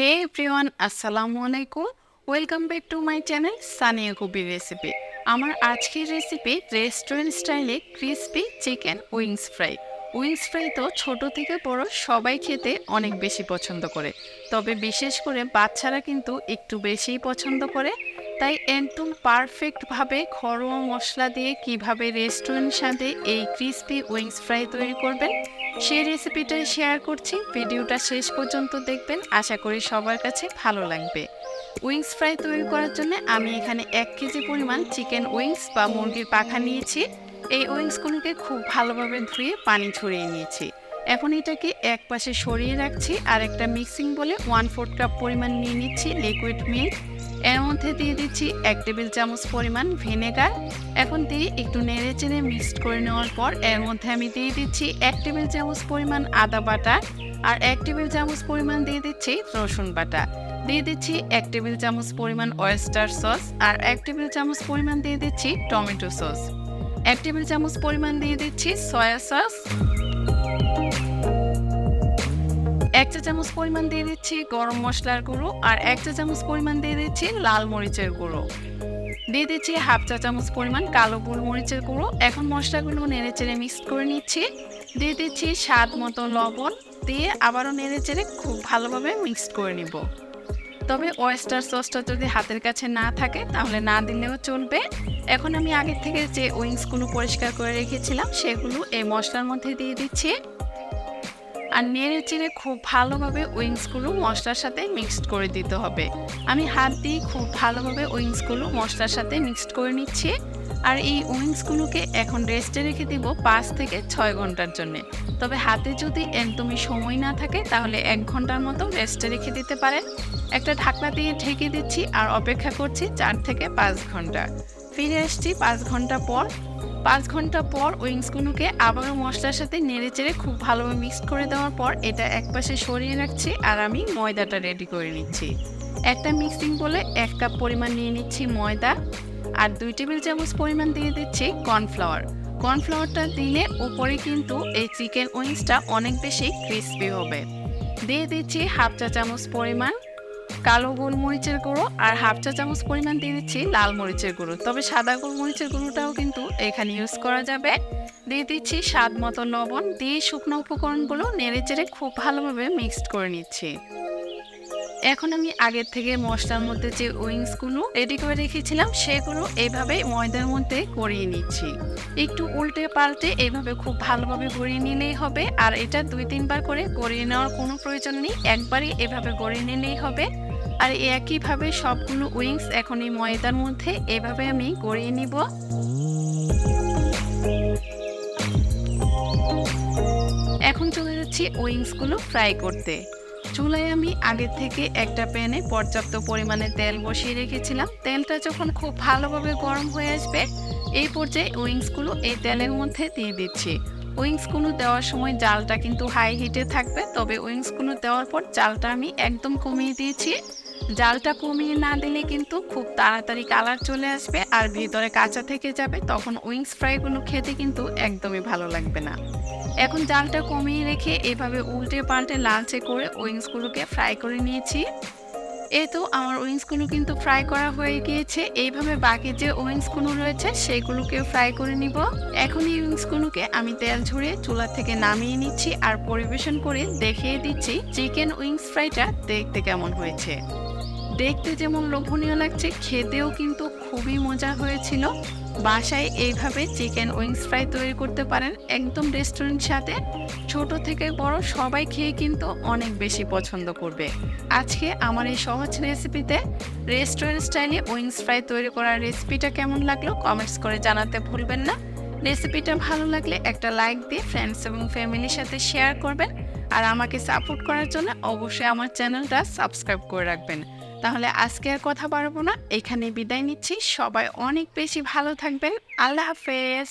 Hey everyone, Assalamualaikum. Welcome back to my channel Sania Kabir recipe. আমার আজকের recipe restaurant স্টাইলে crispy chicken wings fry. Wings fry তো ছোট থেকে বড় সবাই খেতে অনেক বেশি পছন্দ করে, তবে বিশেষ করে বাচ্চারা কিন্তু একটু বেশিই পছন্দ করে। তাই একদম পারফেক্টভাবে ঘরোয়া মশলা দিয়ে কিভাবে রেস্টুরেন্ট স্বাদে এই ক্রিস্পি উইংস ফ্রাই তৈরি করবেন সেই রেসিপিটাই শেয়ার করছি। ভিডিওটা শেষ পর্যন্ত দেখবেন, আশা করি সবার কাছে ভালো লাগবে। উইংস ফ্রাই তৈরি করার জন্য আমি এখানে 1 কেজি পরিমাণ চিকেন উইংস বা মুরগির পাখা নিয়েছি। এই উইংসগুলোকে খুব ভালোভাবে ধুয়ে পানি ঝরিয়ে নিয়েছি। এখন এটাকে এক পাশে সরিয়ে রাখছি আর একটা মিক্সিং বলে 1/4 কাপ পরিমাণ নিয়ে নিচ্ছি লিকুইড মিল্ক। এর মধ্যে দিয়ে দিচ্ছি 1 টেবিল চামচ পরিমাণ ভিনেগার। এখন দিয়ে একটু নেড়ে চেড়ে মিক্সড করে নেওয়ার পর এর মধ্যে আমি দিয়ে দিচ্ছি 1 টেবিল চামচ পরিমাণ আদা বাটা আর 1 টেবিল চামচ পরিমাণ দিয়ে দিচ্ছি রসুন বাটা। দিয়ে দিচ্ছি 1 টেবিল চামচ পরিমাণ ওয়েস্টার সস আর 1 টেবিল চামচ পরিমাণ দিয়ে দিচ্ছি টমেটো সস। 1 টেবিল চামচ পরিমাণ দিয়ে দিচ্ছি সয়া সস। 1 চা চামচ পরিমাণ দিয়ে দিচ্ছি গরম মশলার গুঁড়ো আর 1 চা চামচ পরিমাণ দিয়ে দিচ্ছি লাল মরিচের গুঁড়ো। দিয়ে দিচ্ছি 1/2 চা চামচ পরিমাণ কালো গোলমরিচের গুঁড়ো। এখন মশলাগুলো নেড়ে চেড়ে মিক্স করে নিচ্ছি। দিয়ে দিচ্ছি স্বাদ মতো লবণ, দিয়ে আবারও নেড়ে চেড়ে খুব ভালোভাবে মিক্স করে নিব। তবে ওয়েস্টার সসটা যদি হাতের কাছে না থাকে তাহলে না দিলেও চলবে। এখন আমি আগে থেকে যে উইংসগুলো পরিষ্কার করে রেখেছিলাম সেগুলো এই মশলার মধ্যে দিয়ে দিচ্ছি আর নেড়ে চেড়ে খুব ভালোভাবে উইংসগুলো মশলার সাথে মিক্সড করে দিতে হবে। আমি হাত দিয়ে খুব ভালোভাবে উইংসগুলো মশলার সাথে মিক্সড করে নিচ্ছি। আর এই উইংসগুলোকে এখন রেস্টে রেখে দিব 5 থেকে 6 ঘন্টার জন্য। তবে হাতে যদি একদমই সময় না থাকে তাহলে 1 ঘন্টার মতো রেস্টে রেখে দিতে পারেন। একটা ঢাকনা দিয়ে ঢেকে দিচ্ছি আর অপেক্ষা করছি 4 থেকে 5 ঘন্টা। ফিরে আসছি 5 ঘন্টা পর। 5 ঘন্টা পর উইংসগুলোকে আবারও মশলার সাথে নেড়ে চেড়ে খুব ভালোভাবে মিক্স করে দেওয়ার পর এটা একপাশে সরিয়ে রাখছি আর আমি ময়দাটা রেডি করে নিচ্ছি। একটা মিক্সিং বলে 1 কাপ পরিমাণ নিয়ে নিচ্ছি ময়দা আর 2 টেবিল চামচ পরিমাণ দিয়ে দিচ্ছি কর্নফ্লাওয়ার। কর্নফ্লাওয়ারটা দিলে উপরে কিন্তু এই চিকেন উইংসটা অনেক বেশি ক্রিস্পি হবে। দিয়ে দিচ্ছি 1/2 চা চামচ পরিমাণ কালো গোলমরিচের গুঁড়ো আর 1/2 চা চামচ পরিমাণ দিয়ে দিচ্ছি লাল মরিচের গুঁড়ো। তবে সাদা গোলমরিচের গুঁড়োটাও কিন্তু এখানে ইউজ করা যাবে। দিয়ে দিচ্ছি স্বাদ মতো লবণ, দিয়ে শুকনো উপকরণগুলো নেড়ে চেড়ে খুব ভালোভাবে মিক্সড করে নিচ্ছি। এখন আমি আগের থেকে মশলার মধ্যে যে উইংসগুলো রেডি করে রেখেছিলাম সেগুলো এইভাবে ময়দার মধ্যে গড়িয়ে নিচ্ছি। একটু উল্টে পাল্টে এইভাবে খুব ভালোভাবে গড়িয়ে নিলেই হবে। আর এটা 2-3 বার করে গড়িয়ে নেওয়ার কোনো প্রয়োজন নেই, একবারই এভাবে গড়িয়ে নিলেই হবে। আর একইভাবে সবগুলো উইংস এখন এই ময়দার মধ্যে এভাবে আমি গড়িয়ে নিব। এখন চলে যাচ্ছি উইংসগুলো ফ্রাই করতে। চুলায় আমি আগে থেকে একটা প্যানে পর্যাপ্ত পরিমাণে তেল বসিয়ে রেখেছিলাম। তেলটা যখন খুব ভালোভাবে গরম হয়ে আসবে এই পর্যায়ে উইংসগুলো এই তেলের মধ্যে দিয়ে দিচ্ছি। উইংসগুলো দেওয়ার সময় জালটা কিন্তু হাই হিটে থাকবে, তবে উইংসগুলো দেওয়ার পর জালটা আমি একদম কমিয়ে দিয়েছি। জালটা কমিয়ে না দিলে কিন্তু খুব তাড়াতাড়ি কালার চলে আসবে আর ভিতরে কাঁচা থেকে যাবে, তখন উইংস ফ্রাইগুলো খেতে কিন্তু একদমই ভালো লাগবে না। এখন জালটা কমিয়ে রেখে এভাবে উল্টে পাল্টে লালচে করে উইংসগুলোকে ফ্রাই করে নিয়েছি। এই তো আমার উইংসগুলো কিন্তু ফ্রাই করা হয়ে গিয়েছে। এইভাবে বাকি যে উইংসগুলো রয়েছে সেগুলোকে ফ্রাই করে নিব। এখন এই উইংসগুলোকে আমি তেল ঝরিয়ে চুলা থেকে নামিয়ে নিচ্ছি আর পরিবেশন করে দেখিয়ে দিচ্ছি চিকেন উইংস ফ্রাইটা দেখতে কেমন হয়েছে। দেখতে যেমন লোভনীয় লাগছে, খেতেও কিন্তু খুবই মজা হয়েছিল। বাসায় এইভাবে চিকেন উইংস ফ্রাই তৈরি করতে পারেন, একদম রেস্টুরেন্ট সাথে ছোট থেকে বড় সবাই খেয়ে কিন্তু অনেক বেশি পছন্দ করবে। আজকে আমার এই সহজ রেসিপিতে রেস্টুরেন্ট স্টাইলে উইংস ফ্রাই তৈরি করার রেসিপিটা কেমন লাগলো কমেন্টস করে জানাতে ভুলবেন না। রেসিপিটা ভালো লাগলে একটা লাইক দিয়ে ফ্রেন্ডস এবং ফ্যামিলির সাথে শেয়ার করবেন। আর আমাকে সাপোর্ট করার জন্য অবশ্যই আমার চ্যানেলটা সাবস্ক্রাইব করে রাখবেন। তাহলে আজকে আর কথা বাড়াবো না, এখানে বিদায় নিচ্ছি। সবাই অনেক বেশি ভালো থাকবেন। আল্লাহ হাফেজ।